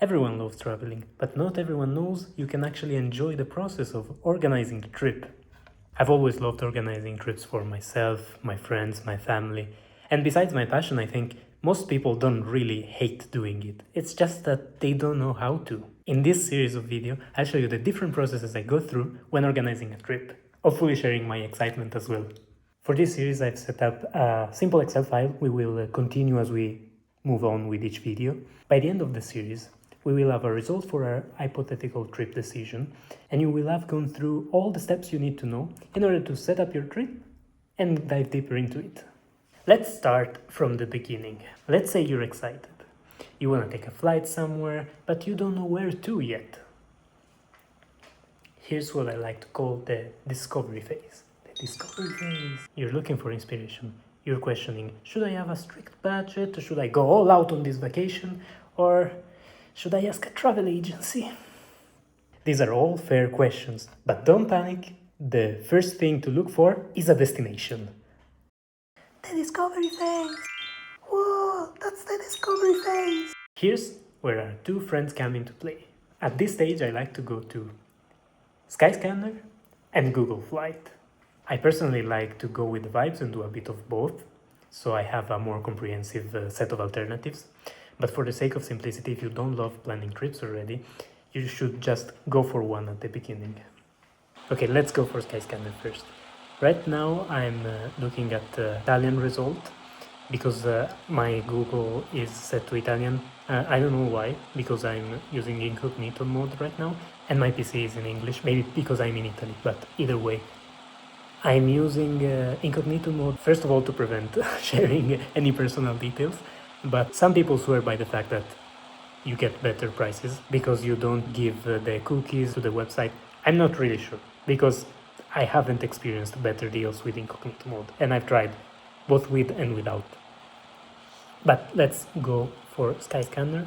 Everyone loves traveling, but not everyone knows you can actually enjoy the process of organizing the trip. I've always loved organizing trips for myself, my friends, my family, and besides my passion, I think most people don't really hate doing it. It's just that they don't know how to. In this series of video, I'll show you the different processes I go through when organizing a trip, hopefully sharing my excitement as well. For this series, I've set up a simple Excel file. We will continue as we move on with each video. By the end of the series, we will have a result for our hypothetical trip decision, and you will have gone through all the steps you need to know in order to set up your trip and dive deeper into it. Let's start from the beginning. Let's say you're excited. You want to take a flight somewhere, but you don't know where to yet. Here's what I like to call the discovery phase. The discovery phase. You're looking for inspiration. You're questioning, should I have a strict budget? Should I go all out on this vacation? Or should I ask a travel agency? These are all fair questions, but don't panic. The first thing to look for is a destination. The discovery phase. Whoa, that's the discovery phase. Here's where our two friends come into play. At this stage, I like to go to Skyscanner and Google Flight. I personally like to go with the vibes and do a bit of both, so I have a more comprehensive set of alternatives. But for the sake of simplicity, if you don't love planning trips already, you should just go for one at the beginning. Okay, let's go for Skyscanner first. Right now I'm looking at the Italian result because my Google is set to Italian. I don't know why, because I'm using incognito mode right now and my PC is in English, maybe because I'm in Italy, but either way. I'm using incognito mode, first of all, to prevent sharing any personal details, but some people swear by the fact that you get better prices because you don't give the cookies to the website. I'm not really sure because I haven't experienced better deals with incognito mode and I've tried both with and without. But let's go for Skyscanner.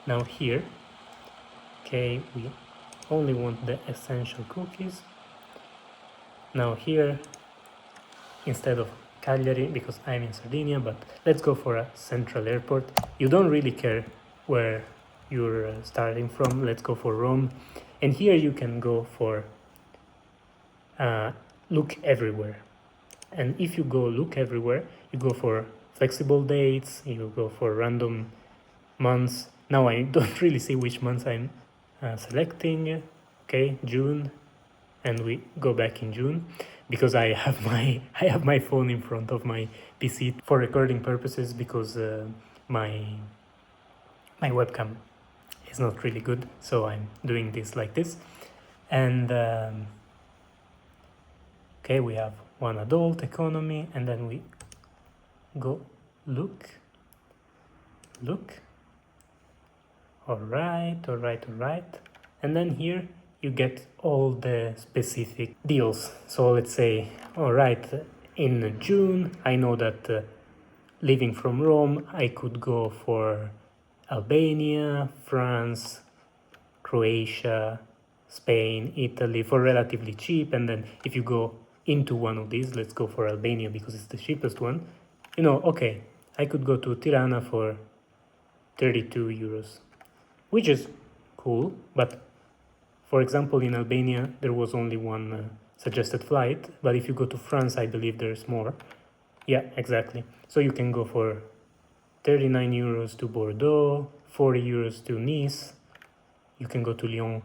Now here, okay, we only want the essential cookies. Now here, instead of Cagliari, because I'm in Sardinia, but let's go for a central airport. You don't really care where you're starting from. Let's go for Rome. And here you can go for look everywhere. And if you go look everywhere, you go for flexible dates, you go for random months. Now I don't really see which months I'm selecting. Okay, June, and we go back in June because I have my phone in front of my PC for recording purposes because my webcam is not really good, so I'm doing this like this. And okay, we have one adult, economy, and then we go look. All right, and then here you get all the specific deals. So let's say, all right, in June, I know that leaving from Rome, I could go for Albania, France, Croatia, Spain, Italy for relatively cheap. And then if you go into one of these, let's go for Albania because it's the cheapest one. You know, okay, I could go to Tirana for 32 euros, which is cool, but for example, in Albania, there was only one suggested flight, but if you go to France, I believe there's more. Yeah, exactly. So you can go for 39 euros to Bordeaux, 40 euros to Nice. You can go to Lyon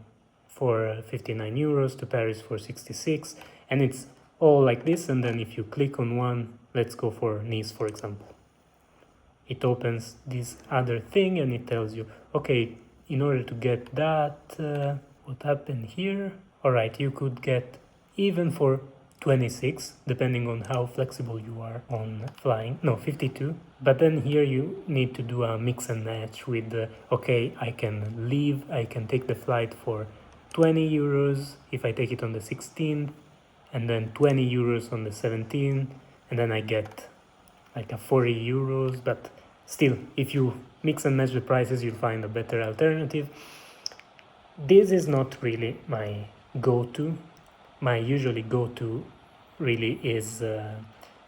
for 59 euros, to Paris for 66, and it's all like this. And then if you click on one, let's go for Nice, for example. It opens this other thing and it tells you, okay, in order to get that, what happened here? All right, you could get even for 26, depending on how flexible you are on flying. No, 52. But then here you need to do a mix and match with the, okay, I can leave, I can take the flight for 20 euros if I take it on the 16th, and then 20 euros on the 17th, and then I get like a 40 euros. But still, if you mix and match the prices, you'll find a better alternative. This is not really my go-to. My usually go-to really is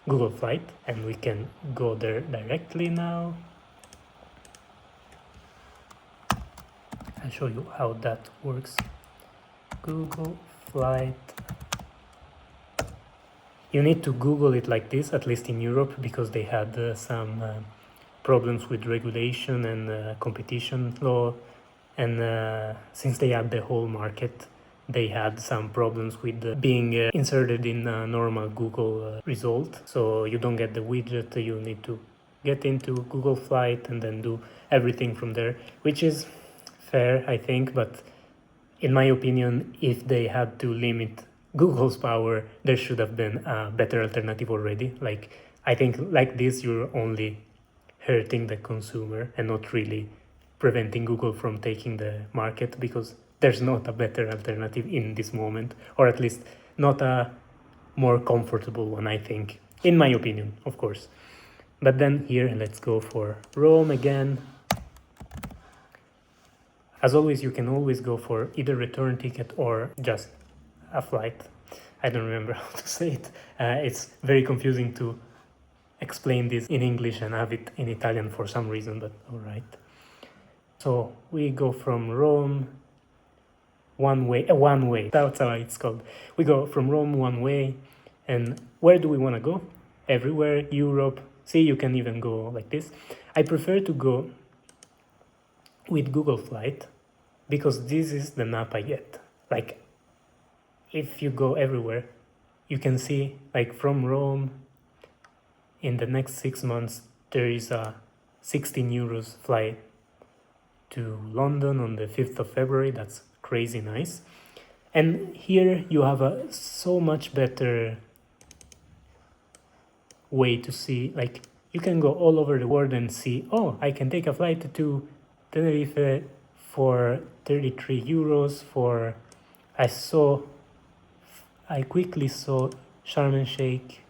Google Flight, and we can go there directly now. I'll show you how that works. Google flight. You need to Google it like this, at least in Europe, because they had some problems with regulation and competition law. And since they had the whole market, they had some problems with being inserted in a normal Google result. So you don't get the widget, you need to get into Google Flight and then do everything from there, which is fair, I think, but in my opinion, if they had to limit Google's power, there should have been a better alternative already. Like, I think like this, you're only hurting the consumer and not really preventing Google from taking the market, because there's not a better alternative in this moment, or at least not a more comfortable one, I think, in my opinion, of course. But then here, let's go for Rome again. As always, you can always go for either return ticket or just a flight. I don't remember how to say it. It's very confusing to explain this in English and have it in Italian for some reason, but all right. So we go from Rome one way. That's how it's called. We go from Rome one way, and where do we want to go? Everywhere, Europe. See, you can even go like this. I prefer to go with Google Flight because this is the map I get. Like, if you go everywhere, you can see, like, from Rome, in the next 6 months, there is a 16 euros flight to London on the 5th of February. That's crazy nice. And here you have a so much better way to see, like, you can go all over the world and see, oh, I can take a flight to Tenerife for 33 euros for, I quickly saw Sharm el Sheikh,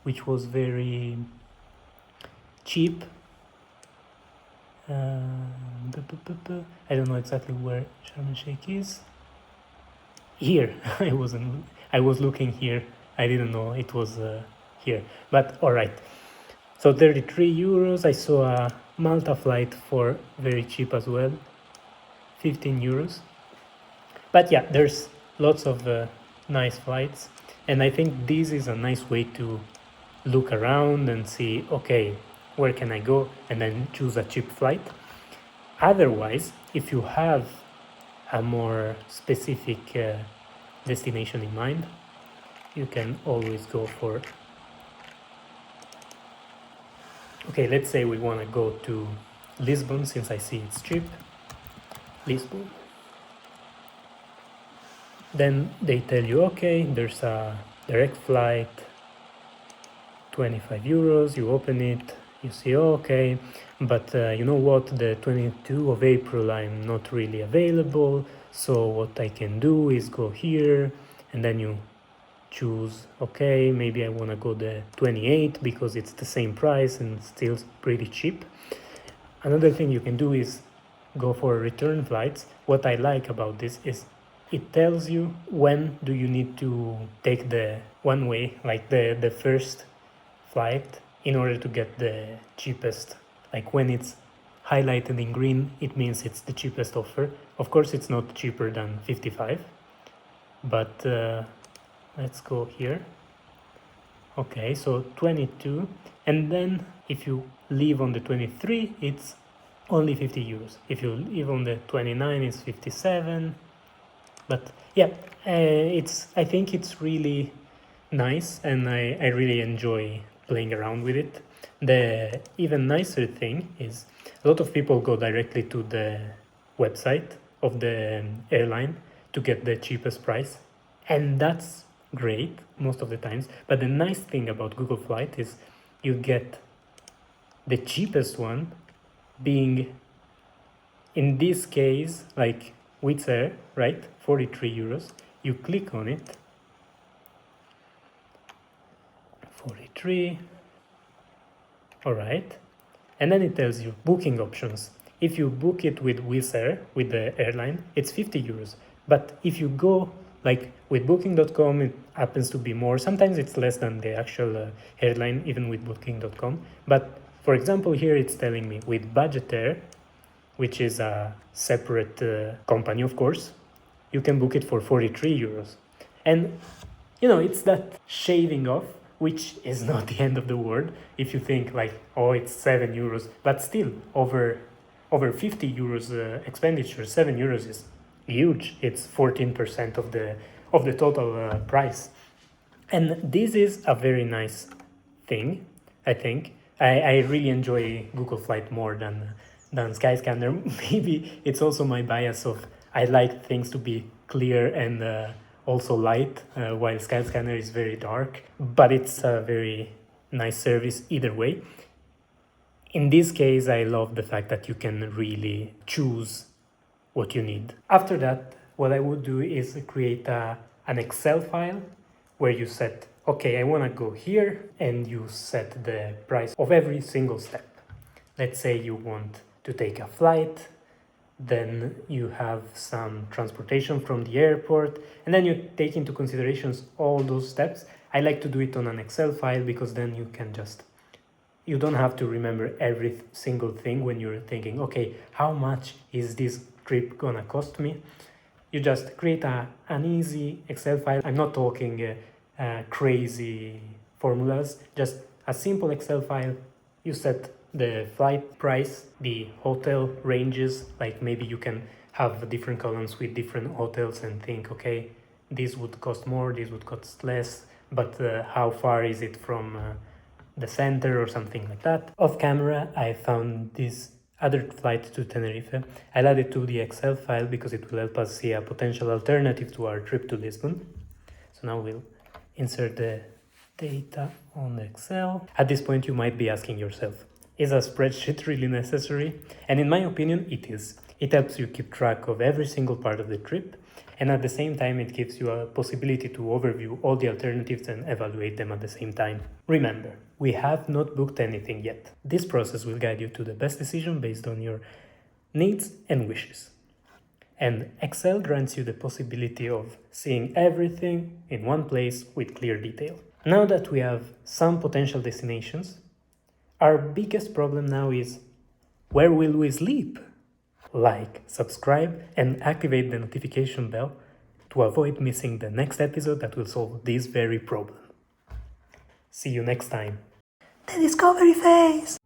which was very cheap. I don't know exactly where Sharm el Sheikh is. Here, I was looking here. I didn't know it was here, but all right. So 33 euros. I saw a Malta flight for very cheap as well, 15 euros. But yeah, there's lots of nice flights, and I think this is a nice way to look around and see, okay, where can I go, and then choose a cheap flight. Otherwise, if you have a more specific destination in mind, you can always go for, okay, let's say we want to go to Lisbon, since I see it's cheap. Lisbon. Then they tell you, okay, there's a direct flight, 25 euros, you open it, you see, okay, but you know what, the 22 of April I'm not really available, so what I can do is go here, and then you choose, okay, maybe I want to go the 28 because it's the same price and still pretty cheap. Another thing you can do is go for return flights. What I like about this is it tells you when do you need to take the one way, like the first flight, in order to get the cheapest. Like when it's highlighted in green, it means it's the cheapest offer. Of course, it's not cheaper than 55, but let's go here. Okay, so 22, and then if you leave on the 23, it's only 50 euros. If you leave on the 29, it's 57. But yeah, I think it's really nice, and I really enjoy playing around with it. The even nicer thing is a lot of people go directly to the website of the airline to get the cheapest price, and that's great most of the times. But the nice thing about Google Flight is you get the cheapest one being, in this case, like Wizz Air, right? 43 euros. You click on it, 43, all right, and then it tells you booking options. If you book it with Wizz Air, with the airline, it's 50 euros. But if you go like with booking.com, it happens to be more. Sometimes it's less than the actual airline, even with booking.com. But for example, here it's telling me with budget air, which is a separate company, of course, you can book it for 43 euros. And, it's that shaving off, which is not the end of the world if you think like, oh, it's 7 euros, but still over 50 euros expenditure. 7 euros is huge. It's 14% of the total price. And this is a very nice thing, I think. I really enjoy Google Flight more than Skyscanner. Maybe it's also my bias of I like things to be clear and also light, while Skyscanner is very dark. But it's a very nice service either way. In this case, I love the fact that you can really choose what you need. After that, what I would do is create an Excel file where you set, okay, I want to go here, and you set the price of every single step. Let's say you want to take a flight, then you have some transportation from the airport, and then you take into considerations all those steps. I like to do it on an Excel file because then you don't have to remember every single thing when you're thinking, okay, how much is this trip gonna cost me? You just create an easy Excel file. I'm not talking crazy formulas, just a simple Excel file. You set the flight price, the hotel ranges, like maybe you can have different columns with different hotels and think, okay, this would cost more, this would cost less, but how far is it from the center or something like that. Off camera, I found this other flight to Tenerife. I'll add it to the Excel file because it will help us see a potential alternative to our trip to Lisbon. So now we'll insert the data on Excel. At this point, you might be asking yourself, is a spreadsheet really necessary? And in my opinion, it is. It helps you keep track of every single part of the trip, and at the same time, it gives you a possibility to overview all the alternatives and evaluate them at the same time. Remember, we have not booked anything yet. This process will guide you to the best decision based on your needs and wishes. And Excel grants you the possibility of seeing everything in one place with clear detail. Now that we have some potential destinations, our biggest problem now is, where will we sleep? Like, subscribe, and activate the notification bell to avoid missing the next episode that will solve this very problem. See you next time. The discovery phase!